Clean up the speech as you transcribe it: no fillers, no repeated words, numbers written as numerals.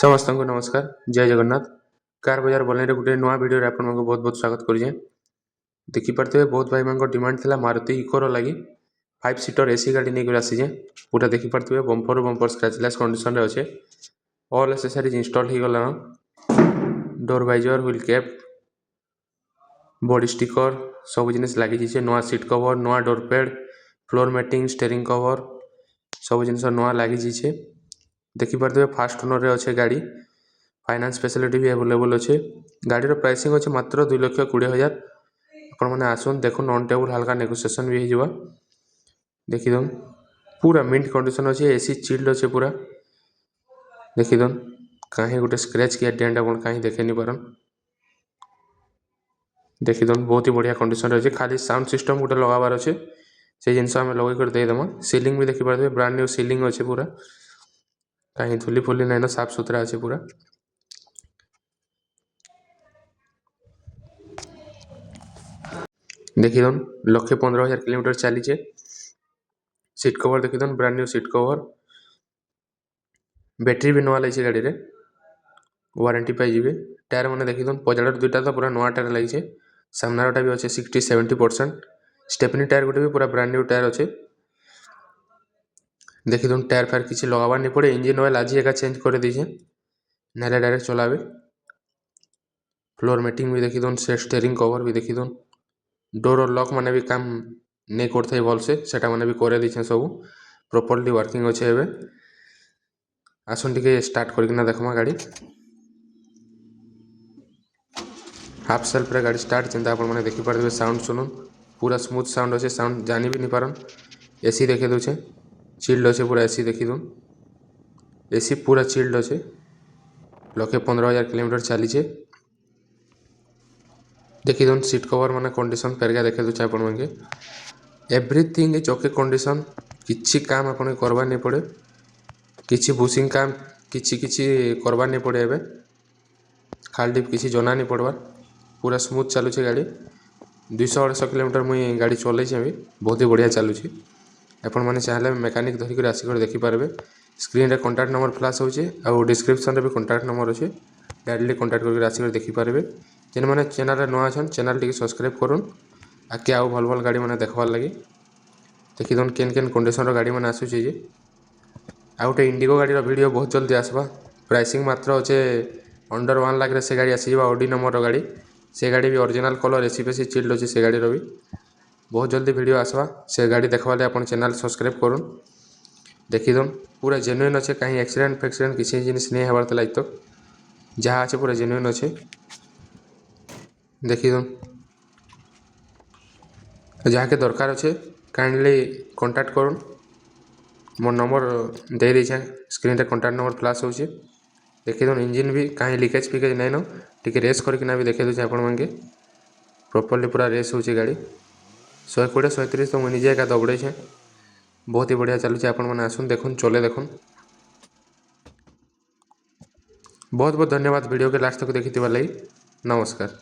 समस्त को नमस्कार। जय जगन्नाथ। कार बाजार बलैंड गोटे नुआ वीडियो रे आपन बहुत बहुत स्वागत करिए। देखि पारते बहुत भाई मान डिमांड थिला मारुति इकोर लगी 5 सीटर एसी गाड़ी नहीं कर आसी जे पूरा देखि पारते बम्पर बम्पर स्क्रैचलेस कंडीशन रे अच्छे। ऑल एक्सेसरीज इंस्टॉल ही गला। Door visor wheel cap body sticker सब जिनिस लागी जे नुआ सीट कवर नुआ door pad floor matting steering cover सब जिनिस नुआ लागी जे। देखि पारते फास्ट ओनर रे अच्छे गाड़ी फाइनेंस फैसिलिटी भी अवेलेबल अच्छे। गाड़ी रो प्राइसिंग अच्छे मात्र 2,20,000। आपण माने आसुन देखुन ऑन टेबल हल्का नेगोशिएशन भी हिजवा। देखि दन पूरा मिंट कंडीशन अच्छे। एसी चिल्ड अच्छे पूरा। देखि दन काहे गोटे स्क्रैच किया डेंट आपण काहे देखे नि परन। देखि दन बहुत ही बढ़िया कंडीशन रे अच्छे। खाली साउंड सिस्टम गोटे लगाबार अच्छे से जिनस हम लगे कर दे दमा। सीलिंग भी देखि पारबे ब्रांड न्यू सीलिंग अच्छे पूरा। कहीं धुली फुली नहीं ना साफ सुथरा अच्छे पूरा। देखिदन 1,15,000 किलोमीटर चली चे। सीट कवर देखिदन brand new seat cover. Battery भी नुआ लगी गाड़ी रे वारंटी पाई जीवे। टायर मैंने देखिदन पजाड़ दुईटा तो पूरा नुआ टायर लगी। सामनाटा भी अच्छे 60-70%। स्टेपनी टायर गोटे भी पूरा ब्रांड न्यू टायर अच्छे। देखिदन टायर फायर किसी लगाबार नहीं पड़े। इंजिन ऑयल आज एका चेंज कर दीजिए नारे डायरेक्ट चलावे। फ्लोर मैटिंग भी देखिदन से स्टीयरिंग कवर भी देखिदन। डोर और लॉक मैंने भी काम नहीं करते भल से सेटा मैंने भी करे दीछे सब प्रॉपर्ली वर्किंग अच्छे। एबे आसन टिके स्टार्ट करकिना देखमा गाड़ी। हाफ सेल्फ रे गाड़ी स्टार्ट चिंता आपण माने देखि पारबे। साउंड सुनुन पूरा स्मूथ साउंड अच्छे। साउंड जानी भी नहीं पारन। एसी देखे दूचे चिल्ड अच्छे पूरा। एसी देखी दून एसी पूरा चिल्ड अच्छे। 1,15,000 किलोमीटर चली चे। देखी दून सीट कवर माने कंडीशन पेरगा देखे दूचे आपण माने। Everything is okay condition. किछि काम आपण करबा नहीं पड़े। किछि बुशिंग काम किछि करबा नहीं पड़े। एबे खाली किछि जना नहीं पड़वा। पूरा स्मूथ चालू छे गाड़ी। 200-250 किलोमीटर मुई गाड़ी चलै छे। अभी बहुत ही बढ़िया चालू छे। आपण माने चाहले मैकेनिक धरी कर आसी कर देखि पारबे। स्क्रीन रे कांटेक्ट नंबर फ्लैश होचे और डिस्क्रिप्शन रे भी कांटेक्ट नंबर अच्छे। डायरेक्टली कांटेक्ट करके आसी कर देखि पारबे। जेन माने चैनल रे नवा छन चैनल टिके सब्सक्राइब करूँ आके आउ भल भल गाड़ी मैंने देखबार लगी। देखिदन केन केन कंडीशन गाड़ी मैंने आसूचे जे आ गोटे इंडिगो गाड़ी वीडियो बहुत जल्दी आसवा। प्राइसिंग मात्र अच्छे अंडर 1 लाख से गाड़ी आसीबा। ऑडी नंबर गाड़ी से गाड़ी भी ओरिजिनल कलर एसी पेसी चिल्ड अच्छे। से गाड़ी भी बहुत जल्दी वीडियो आसवा। से गाड़ी देखवाले अपन चैनल सब्सक्राइब करूँ। देखिदन पूरा जेन्युइन अच्छे। कहीं एक्सीडेंट फैक्सीडेंट किसी जिनिस नहीं हबार तक तो जहाँ अच्छे पूरा जेन्युइन अच्छे। देखिदन जहाँ के दरकार अच्छे काइंडली कांटेक्ट करूँ। मोर नंबर दे दीछे स्क्रीन रे कांटेक्ट नंबर फ्लैश होचे। देखिदन इंजिन भी कहीं लीकेज फिकेज नहीं न टिके रेस करकिना भी देखे दूचे आपण मानके। प्रॉपर्ली पूरा रेस होची गाड़ी 120-130 तो मुझे एका दौड़े छे। बहुत ही बढ़िया चलुचे। आपण माने आसुन देखुन चले देखुन। बहुत बहुत धन्यवाद वीडियो के लास्ट तक देखिथिबार लागि। नमस्कार।